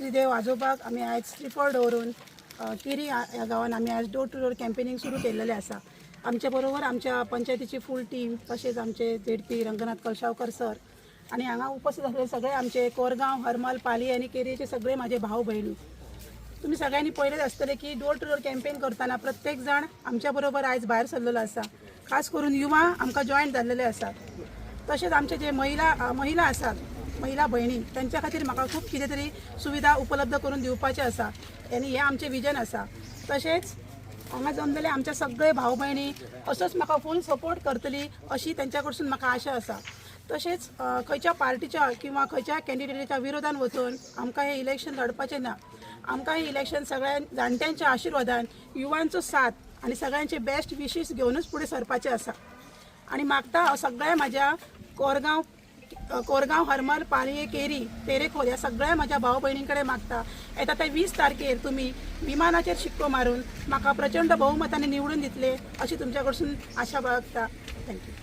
श्रीदेव आजोबाग आम्ही आज श्रीफळ दवरून केरी या गावात आम्ही आज डोर टू डोर कॅम्पेनिंग सुरू केलेले असा। आमच्या बरोबर आमच्या पंचायतीची फुल टीम तसेच आमचे जेडपी रंगनाथ कळशावकर सर आणि हांगा उपस्थित असलेले सगळे आमचे कोरगांव हरमल पाली आणि केरीचे सगळे माझे भाऊ बहिणी। तुम्ही सगळ्यांनी पहिलेच असतले की डोर टू डोर कॅम्पेन करताना प्रत्येक जण आमच्या बरोबर आज बाहेर सरलेलो असा। खास करून युवा आमकां जॉईन झालेले असतात। तसेच आमचे जे महिला असतात महिला भयणी त्यांच्या खातीर म्हाका खूप कितें तरी सुविधा उपलब्ध करून दिवपाचे आसा आणि हे आमचे विजन आसा। तसेच हांगा जमलेले आमच्या सगळे भाऊ भयणी असोच म्हाका फूल सपोर्ट करतली अशी त्यांच्या कडसून म्हाका आशा आसा। तसेच खंयच्या पार्टीच्या किंवा खंयच्या कॅन्डिडेटीच्या विरोधान वचून आमकां हे इलेक्शन लढपाचें ना। आमकां हे इलेक्शन सगळ्या जाणट्यांच्या आशिर्वादान युवांचो साथ आणि सगळ्यांचे बेस्ट विशीस घेऊनच पुढे सरपाचे आसा। आणि मागता सगळ्या माझ्या कोरगांव हरमल पालये केरी तेरेखोल या सगळ्या माझ्या भाऊ भयणींकडे मागता येता ते 20 तारखेर तुम्ही विमानाचेर शिक्को मारून म्हाका प्रचंड बहुमताने निवडून दितले अशी तुमच्या कडसून आशा बाळगता। थँक्यू।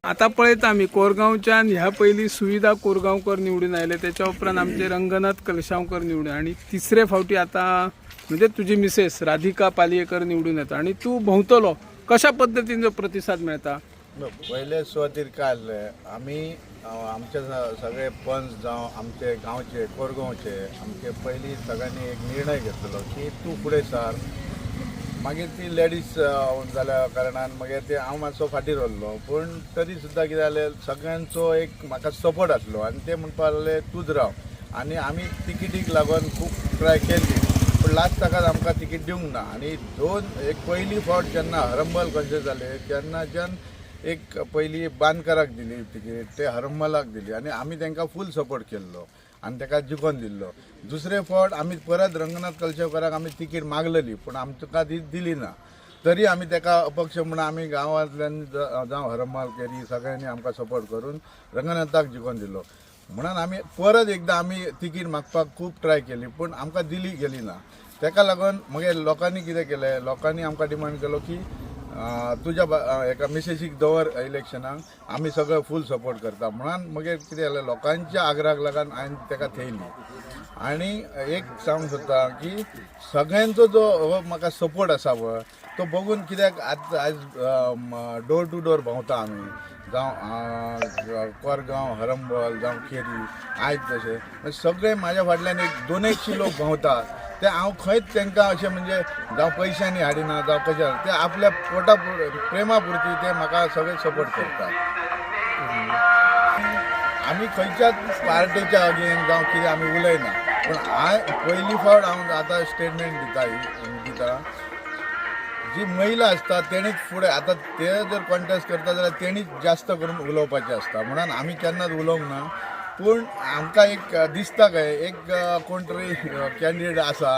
आता पळयता आम्ही कोरगांवच्यान ह्या पहिली सुविधा कोरगांवकर निवडून आयले, त्याच्या उपरांत आमचे रंगनाथ कलशावकर निवडून आणि तिसरे फावटी आता म्हणजे तुझी मिसेस राधिका पालयेकर निवडून येता आणि तू भोंवतलो कशा पद्धतीन जो प्रतिसाद मेळता? पहिले सुवातेर काय जालें आमी आमचे सगळे पंच जावं आमचे गांवचे कोरगांवचे आमचे पयलीं सगळ्यांनी एक निर्णय घेतलेलो की तूं फुडें सर। मागीर ती लेडीज जाल्या कारणान मागीर ते हांव मातसो फाटीर उरलो, पूण तरी सुद्दां कितें जालें सगळ्यांचो एक म्हाका सपोर्ट आसलो आनी ते म्हणपाक लागले तूंच राव। आनी आमी तिकीटीक लागून खूब ट्राय केली पूण लास्ट ताका आमकां तिकीट दिवंक ना। आनी एक पयली फावट जेन्ना हरंबल कशें जालें तेन्ना एक पयली बांदकाराक दिली तिकीट, ते हरमलाक दिली आणि आम्ही तांकां फूल सपोर्ट केल्लो आणि ताका जिखोवन दिल्लो। दुसरे फावट आमी परत रंगनाथ कलशेवकराक आमी तिकीट मागलेली पूण आमकां ती दिली ना। तरी आमी ताका अपक्ष म्हणून आमी गांवांतल्यान जावं हरमल केरी सगळ्यांनी आमकां सपोर्ट करून रंगनाथाक जिखोवन दिलो। म्हणून आमी परत एकदां आमी तिकीट मागपाक खूब ट्राय केली पूण आमकां दिली गेली ना। ताका लागून मागीर लोकांनी कितें केलें, लोकांनी आमकां डिमांड केलो की तुझ्या एका मिसेसीक दवर इलेक्शनाक आमी सगळं फूल सपोर्ट करता म्हणून मागीर कितें जालें लोकांच्या आग्राक लागून हांवें ताका थेयली। आनी एक सांगूंक सोदता की सगळ्यांचो जो हो म्हाका सपोर्ट आसा पळय तो बघून कित्याक आज डोर टू डोर भोंवता आमी जावं कोरगांव हरंबल जावं केरी आयज तशें सगळे म्हाज्या फाटल्यान एक 200 लोक भोंवता। ते हांव खंयच तांकां अशें म्हणजे जावं पयशांनी हाडिना जावं कशें ते आपल्या पोटा प्रेमा पुरती ते म्हाका सगळे सपोर्ट करतात। आमी खंयच्याच पार्टीच्या अगेन जावं कितें आमी उलयना पूण पयली फावट हांव आतां स्टेटमेंट दिता जी महिला असता तेणीच फुडें आतां ते जर कॉन्टेस्ट करता जाल्यार तेणीच जास्त करून उलोवपाचें आसता म्हणून आमी केन्नाच उलोवंक ना। पूण आमकां एक दिसता काय एक कोण तरी कॅन्डिडेट आसा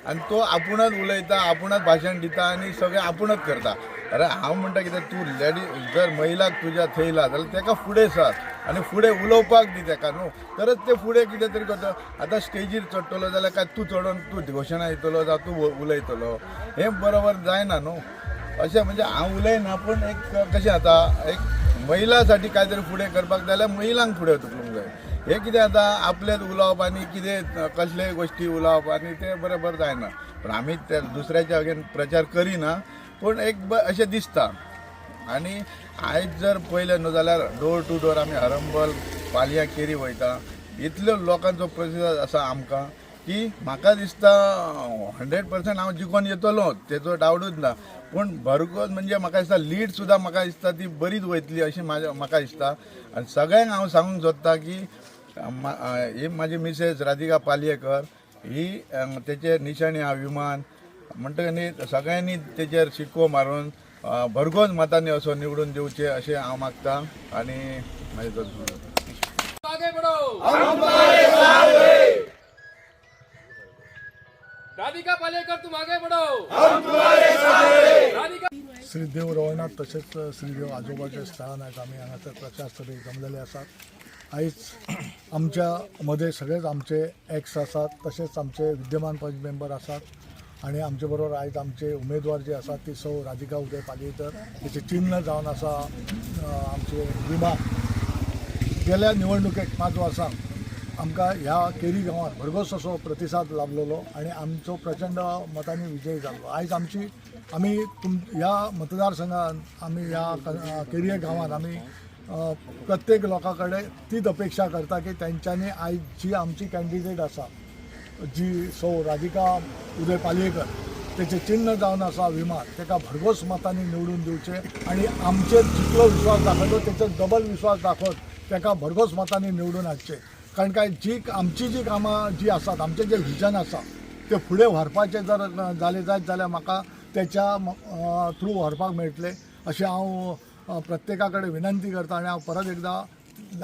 आनी तो आपुणूच उलयता आपुणूच भाशण दिता आनी सगळें आपुणूच करता। अरे हांव म्हणटा कितें तूं लेडीज जर महिलाक तुज्या थंयला जाल्यार ताका फुडें सर आनी फुडें उलोवपाक दी ताका न्हू तरच ते फुडें कितें तरी करता। आतां स्टेजीर चडटलो जाल्यार काय तूं चडोवन तूं घोशणा दितलो जावं तूं उलयतलो हें बरोबर जायना न्हू। अशें म्हणजे हांव उलयना पूण एक कशें जाता एक महिलांसाठी काय तरी फुडें करपाक जाल्यार महिलांक फुडें तकलूंक जाय। हे कितें जाता आपलेच उलोवप आनी कितें कसले गोश्टी उलोवप आनी ते बरोबर जायना। पूण आमी ते दुसऱ्याच्या अगेन प्रचार करिना पूण एक अशें दिसता। आनी आयज जर पळयलें न्हू जाल्यार डोर टू डोर आमी हरंबल पालया केरी वयता इतल्यो लोकांचो प्रतिसाद आसा आमकां की म्हाका दिसता 100% हांव जिखोवन येतलो तेचो डावटूच ना। पूण भरघोस म्हणजे म्हाका दिसता लीड सुद्दां म्हाका दिसता ती बरीच वयतली अशी म्हाका दिसता। आनी सगळ्यांक हांव सांगूंक सोदता की ही म्हाजी मिसेस राधिका पालयेकर ही तेचे निशाणी हा विमान म्हणटकीर सगळ्यांनी तेचेर शिक्को मारून भरघोस मतांनी असो निवडून दिवचे अशें हांव मागता। आनी म्हाजे राधिका पालेकर तुम आगे बढ़ो, हम तुम्हारे साथ हैं। श्रीदेव रवळनाथ तसेच श्रीदेव आजोबाच्या स्थळान आहेत आमी हांगासर प्रचार सभेक जमलेले आसात। आयज आमच्या मध्ये सगळेच आमचे एक्स आसात तसेच आमचे विद्यमान पंच मेंबर आसात आणि आमचे बरोबर आयज आमचे उमेदवार जे आसात ती सौ राधिका उदय पालयेकर तेचे चिन्ह जावन आसा आमचे विमान। गेल्या निवडणुकेक 5 वर्सां आमकां ह्या केरी गांवांत भरघोस असो प्रतिसाद लाभलेलो आणि आमचो प्रचंड मतांनी विजय जाल्लो. आयज आमी ह्या मतदारसंघात आमी ह्या केरी गांवांत आमी प्रत्येक लोकां कडेन तीच अपेक्षा करता की तेंच्यांनी आयज जी आमची कॅन्डिडेट आसा जी सौ राधिका उदय पालयेकर तेचे चिन्ह जावन आसा विमान, तेका भरघोस मतांनी निवडून दिवचे आणि आमचेर जितलो विश्वास दाखयलो तेचो डबल विश्वास दाखोवन तेका भरघोस मतांनी निवडून हाडचे. कारण काय आमची जी कामां जी आसात, आमचें जें व्हिजन आसा ते फुडें व्हरपाचें जर जालें जायत जाल्यार म्हाका तेच्या थ्रू व्हरपाक मेळटलें अशें हांव प्रत्येका कडेन विनंती करता. आणि हांव परत एकदां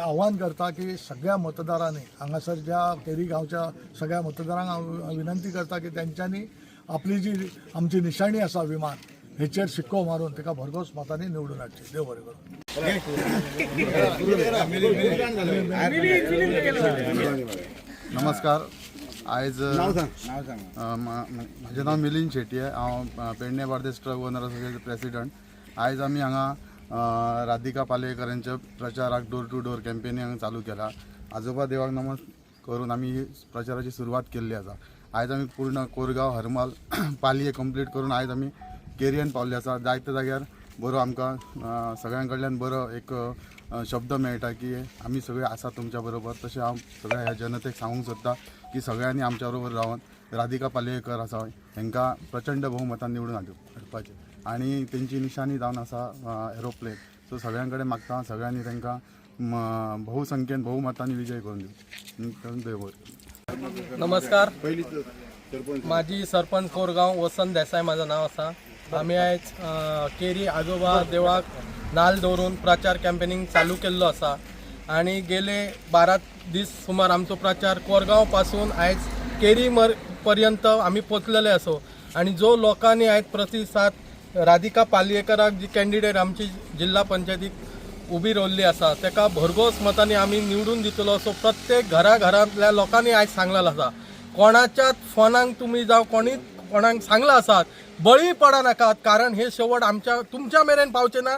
आव्हान करता की सगळ्या मतदारांनी हांगासर ज्या केरी गांवच्या सगळ्या मतदारांक हांव विनंती करता की तेंच्यांनी आपली जी आमची निशाणी आसा विमान हेचेर शिक्को मारून तेका भरघोस मतांनी निवडून हाडचे. देव बरें करूं. नमस्कार. आयज म्हजें नांव मिलिंद शेट्टी आहे. हांव Pedne Bardez truck owner association president. आयज आमी हांगा राधिका पालयेकरांच्या प्रचाराक डोर टू डोर कॅम्पेनींग हांगा चालू केला. आजोबा देवाक नमन करून आमी ही प्रचाराची सुरवात केल्ली आसा. आयज आमी पूर्ण कोरगांव हरमल पालये कंप्लीट करून आयज आमी केरयेन पावल्ले आसा. जायत्या जाग्यार बरो आमकां सगळ्यां कडल्यान बरो एक शब्द मेळटा की आमी सगळे आसा तुमच्या बरोबर. तशें हांव सगळ्या ह्या जनतेक सांगूंक सोदता की सगळ्यांनी आमच्या बरोबर रावन राधिका पालयेकर आसा हांकां प्रचंड बहुमतान निवडून हाडपाचें. आनी तेंची निशाणी जावन आसा एरोप्लेन. सो सगळ्यां कडेन मागता सगळ्यांनी तांकां बहुसंख्येन बहुमतांनी विजय करून दिवं. नमस्कार. माजी सरपंच कोरगांव वसंत देसाय माझं नाव आसा. आमी आयज केरी आजोबा देवळाक नाल्ल दवरून प्रचार कॅम्पेनींग चालू केल्लो आसा आणि गेले 12 दीस सुमार आमचो प्रचार कोरगांव पासून आयज केरी पर्यंत आमी पोचलेले असो. आणि जो लोकांनी आयज प्रतिसाद राधिका पालयेकराक जी कॅन्डिडेट आमची जिल्हा पंचायतीक उबी रावल्ली आसा तेका भरघोस मतांनी आमी निवडून दितलो असो प्रत्येक घरांतल्या लोकांनी आयज सांगलेलो आसा. कोणाच्याच फोनाक तुमी जावं कोणाक सांगला आसात बळी पडा नाकात, कारण हे शेवट तुमच्या मेरेन पावचे ना,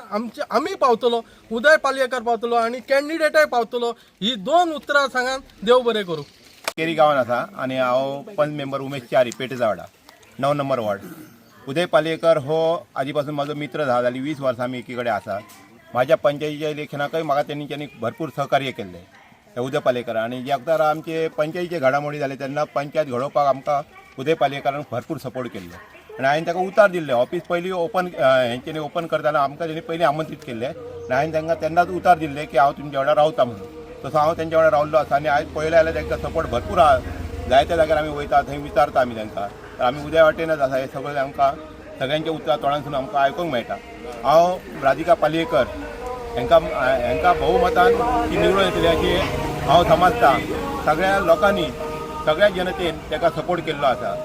आमी पावतलो, उदय पालयेकर पावतलो आणि कॅन्डिडेटय पावतलो. ही 2 उतरां सांगान देव बरें करूं. केरी गांवांत आसा आणि हांव पंच मेंबर उमेश च्यारी पेटेचा वाडा 9 नंबर वॉर्ड. उदय पालयेकर हो आजी पासून म्हाजो मित्र जाली 20 वर्सां आमी एकी कडेन आसा. माझ्या पंचायतीच्या इलेक्शनाकय म्हाका तेंच्यांनी भरपूर सहकार्य केल्लें हे उदय पालयेकर. आणि ज्या आमचे पंचायतीचे घडामोडी जाले तेन्ना पंचायत घडोवपाक आमकां उदय पालयेकरान भरपूर सपोर्ट केल्लो आणि हांवें ताका उतार दिल्ले. ऑफिस पयलीं हेंच्यांनी ओपन करताना आमकां तेणी पयलीं आमंत्रीत केल्लें आनी हांवें तांकां तेन्नाच उतार दिल्लें की हांव तुमच्या वांगडा रावता म्हणून. तसो हांव तेंच्या वांगडा रावल्लो आसा आणि आयज पळयलें जाल्यार तांकां सपोर्ट भरपूर आहा. जायत्या जाग्यार आमी वयता थंय विचारता आमी तांकां. तर आमी उदय वाटेनच आसा. हे सगळें आमकां सगळ्यांच्या उतरां तोंडांसून आमकां आयकूंक मेळटा. हांव राधिका पालयेकर हांकां बहुमतान ती निवडून येतली अशी हांव समजता. सगळ्या लोकांनी सगळ्या जनतेन ताका सपोर्ट केल्लो आसा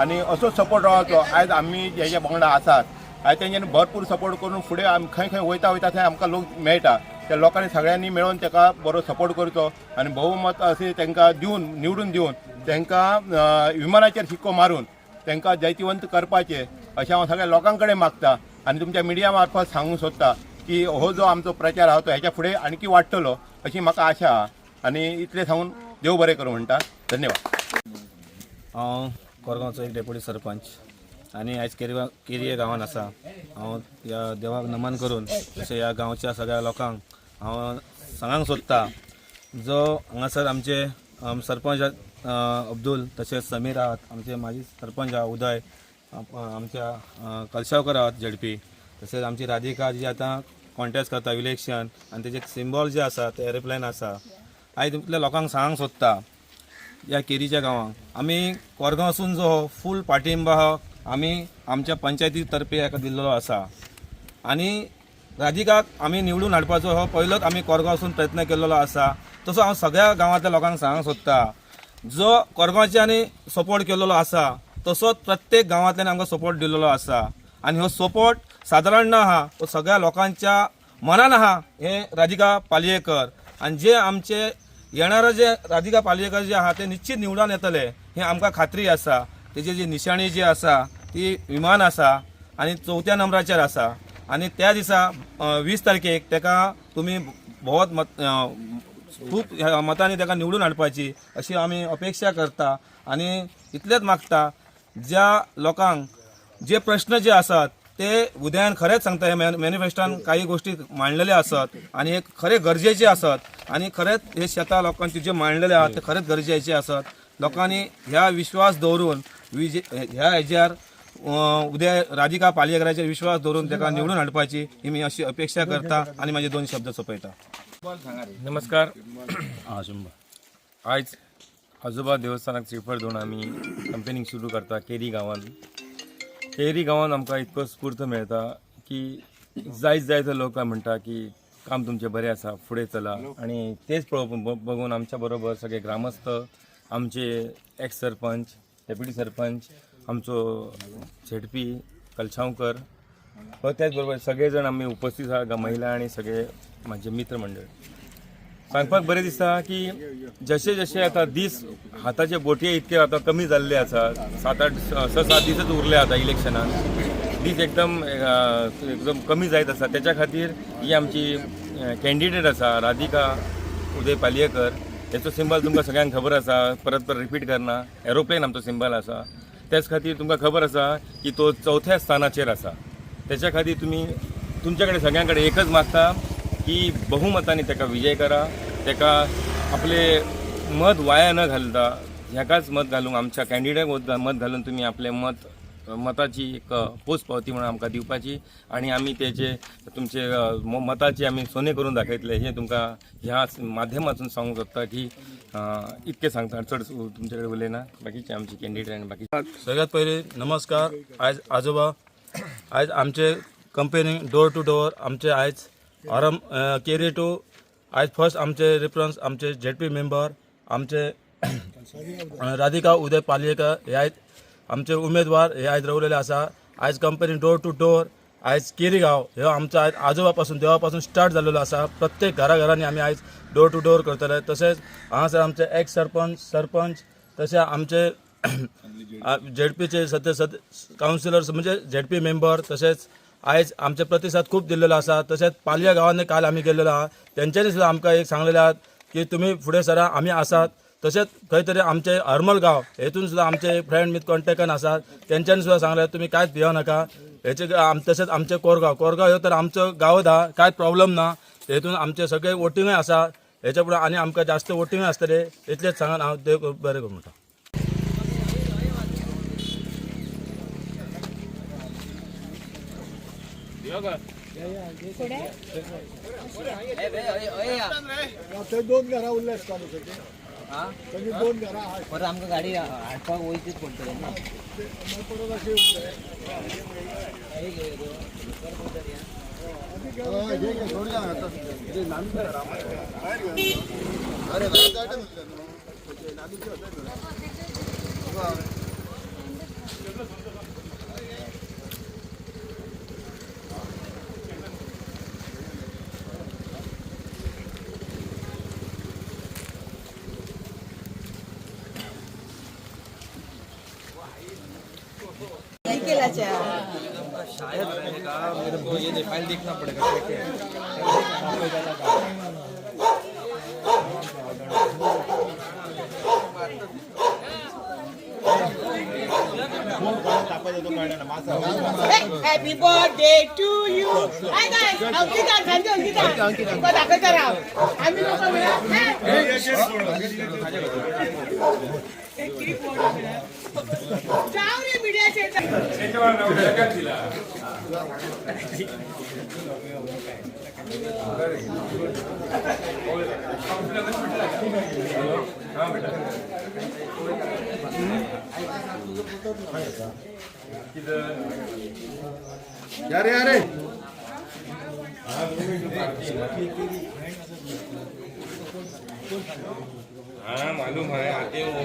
आणि असो सपोर्ट रावचो. आयज आमी जेच्या वांगडा आसात आयज तेंच्यांनी भरपूर सपोर्ट करून फुडें आमी खंय खंय वयता थंय आमकां लोक मेळटा. त्या लोकांनी सगळ्यांनी मेळून ताका बरो सपोर्ट करचो आणि बहुमत अशें तांकां निवडून दिवन तांकां विमानाचेर शिक्को मारून तांकां जैतिवंत करपाचें अशें हांव सगळ्या लोकां कडेन मागता. आणि तुमच्या मिडिया मार्फत सांगूंक सोदता की हो जो आमचो प्रचार आहा तो हेच्या फुडें आणखी वाडटलो अशी म्हाका आशा आहा. आणि इतलें सांगून देव बरें करूं म्हणटा. धन्यवाद. हांव कोरगांवचो एक डेप्युटी सरपंच आणि आयज केरये गांवांत आसा. हांव ह्या देवाक नमन करून तशें ह्या गांवच्या सगळ्या लोकांक हांव सांगूंक सोदता जो हांगासर आमचे सरपंच अब्दुल तशेंच समीर आहात, आमचे माजी सरपंच आहा उदय, आमच्या कलशावकर आहात झेडपी, तशेंच आमची राधिका जी आतां कॉन्टेस्ट करता इलेक्शन आनी तेजे सिम्बॉल जे आसा ते एरोप्लेन आसा. आयज इतल्या लोकांक सांगूंक सोदता ह्या केरीच्या गांवांक आमी कोरगांवसून जो फूल पाठिंबा आमी आमच्या पंचायती तर्फे हाका दिल्लो आसा. आनी राधिकाक आमी निवडून हाडपाचो हो पयलोच आमी कोरगांवसून प्रयत्न केल्लो आसा. तसो हांव सगळ्या गांवांतल्या लोकांक सांगूंक सोदता जो कोरगांवच्यांनी सपोर्ट केल्लो आसा तसोच प्रत्येक गांवांतल्यान आमकां सपोर्ट दिल्लो आसा. आनी हो सपोर्ट सादारण ना आहा, तो सगळ्या लोकांच्या मनान आहा हे राधिका पालयेकर. आनी जे आमचे येणारे जे राधिका पालयेकर जे आहा ते निश्चित निवडून येतले हे आमकां खात्री आसा. तेजी जी निशाणी जी आसा ती विमान आसा आनी 4थ्या नंबराचेर आसा. आनी त्या दिसा 20 तारखेक ताका तुमी भोवत खूप ह्या मतांनी ताका निवडून हाडपाची अशी आमी अपेक्षा करता आणि इतलेंच मागता ज्या लोकांक जे प्रश्न जे आसात ते उदयान खरेंच सांगता हे मॅनिफेस्टोन काही गोष्टी मांडलेले आसात आणि हे खरे गरजेचे आसात आणि खरेंच हे शेता लोकांचे जे मांडलेले आहात ते खरेंच गरजेचे आसात. लोकांनी ह्या विश्वास दवरून ह्या हेजेर उद्या राधिका पालयेकराचेर विश्वास दवरून ताका निवडून हाडपाची ही मी अशी अपेक्षा करता आणि माझे 2 शब्द सोंपयता. नमस्कार. आयज आजोबा देवस्थानाक श्रीफळ दिवन आमी कंपेनींग सुरू करता केरी गांवांत. केरी गांवांत आमकां इतको स्फूर्त मेळटा की जायते लोक म्हणटा की काम तुमचें बरें आसा, फुडें चला आणि तेच बघून आमच्या बरोबर सगळे ग्रामस्थ, आमचे एक्स सरपंच, डेप्युटी सरपंच, आमचो झेडपी कलशांवकर व त्याच बरोबर सगळे जण आमी उपस्थित आहा, महिला आणि सगळे माझे मित्र मंडळ. सांगपाक बरें दिसता की जशे जशे आता दीस हाताचे बोटये इतके आता कमी जाल्ले आसा. 6-7 दिसच उरले आता इलेक्शनान. दीस एकदम कमी जायत आसा. त्याच्या खातीर ही आमची कॅन्डिडेट आसा राधिका उदय पालयेकर. हेचो सिंबल तुमकां सगळ्यांक खबर आसा, परत रिपीट करना. एरोप्लेन आमचो सिंबल आसा. त्याच खातीर तुमकां खबर आसा की तो 4थ्या स्थानाचेर आसा. त्याच्या खातीर तुमच्या कडेन सगळ्यां कडेन एकच मागता की बहुमतांनी ताका विजय करा. ताका आपले मत वाया न घालता ह्याकाच मत घालून आमच्या कॅन्डिडेट मत घालून तुम्ही आपले मताची एक पोच पावती म्हणून आमकां दिवपाची आणि आमी तुमचे मताची आमी सोने करून दाखयतले हे तुमकां ह्या माध्यमातून सांगूंक सोदता की इतके सांगता. चड तुमचे कडेन उलयना. बाकीचे आमचे कॅन्डिडेट आनी बाकी सगळ्यात पहिले नमस्कार. आयज आजोबा आयज आमचे कंपनी डोर टू डोर आमचे आयज केरी टू आयज फर्स्ट आमचे रेफरन्स आमचे झेडपी मेंबर आमचे राधिका उदय पालयेकर हे आयज आमचे उमेदवार हे आयज रावलेले आसा. आयज कंपनी डोर टू डोर आयज केरी गांव हे आमचा आयज आजोबा पासून देवा पासून स्टार्ट जाल्लो आसा. प्रत्येक घराघरांनी आमी आयज डोर टू डोर करतले. तशेंच हांगासर आमचे एक्स सरपंच तशें आमचे झेडपीचे कावन्सिलर्स म्हणजे झेडपी मेंबर तशेंच आयज आमचे प्रतिसाद खूप दिल्लेलो आसा. तशेंच पालया गांवांनी काल आमी गेल्लेलो आहा. तेंच्यांनी सुद्दां आमकां एक सांगलेले आहात की तुमी फुडें सरा आमी आसात. तशेंच खंय तरी आमचे हरमल गांव हेतून सुद्दां आमचे फ्रेंड विथ कॉन्टॅक्टान आसात. तेंच्यांनी सुद्दां सांगले तुमी कांयच भियो नाका. हेचे तशेंच आमचे कोरगांव ह्यो तर आमचो गांवच आहा. कांयच प्रॉब्लेम ना. हेतून आमचे सगळे वोटिंगूय आसा. हेच्या फुडें आनी आमकां जास्त वोटिंगूय आसतले. इतलेंच सांगन हांव देव बरें करूं म्हणटा. ते 2 घरां उरले आसता सगळी 2 घरां आहा. परत आमकां गाडी हाडपाक वयचीच पडटली ना. परत अशी शायद रहेगा मेरे को ये फाइल देखना पड़ेगा. Happy birthday to you. Hi guys, Ankita दाखवता राव. आम्ही लोक जाऊ रे मीडियाचे. अरे अरे हाँ मालूम है आते हो.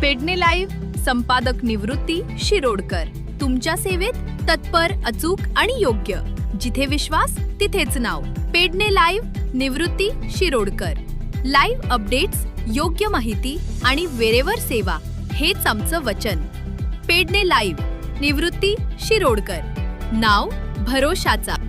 पेडणे लाईव्ह संपादक निवृत्ती शिरोडकर तुमच्या सेवेत तत्पर, अचूक आणि योग्य. जिथे विश्वास तिथेच नाव. पेडणे लाईव्ह निवृत्ती शिरोडकर. लाईव्ह अपडेट्स, योग्य माहिती आणि वेरेवर सेवा हेच आमचं वचन. पेडणे लाईव्ह निवृत्ती शिरोडकर. नाव भरोशाचा.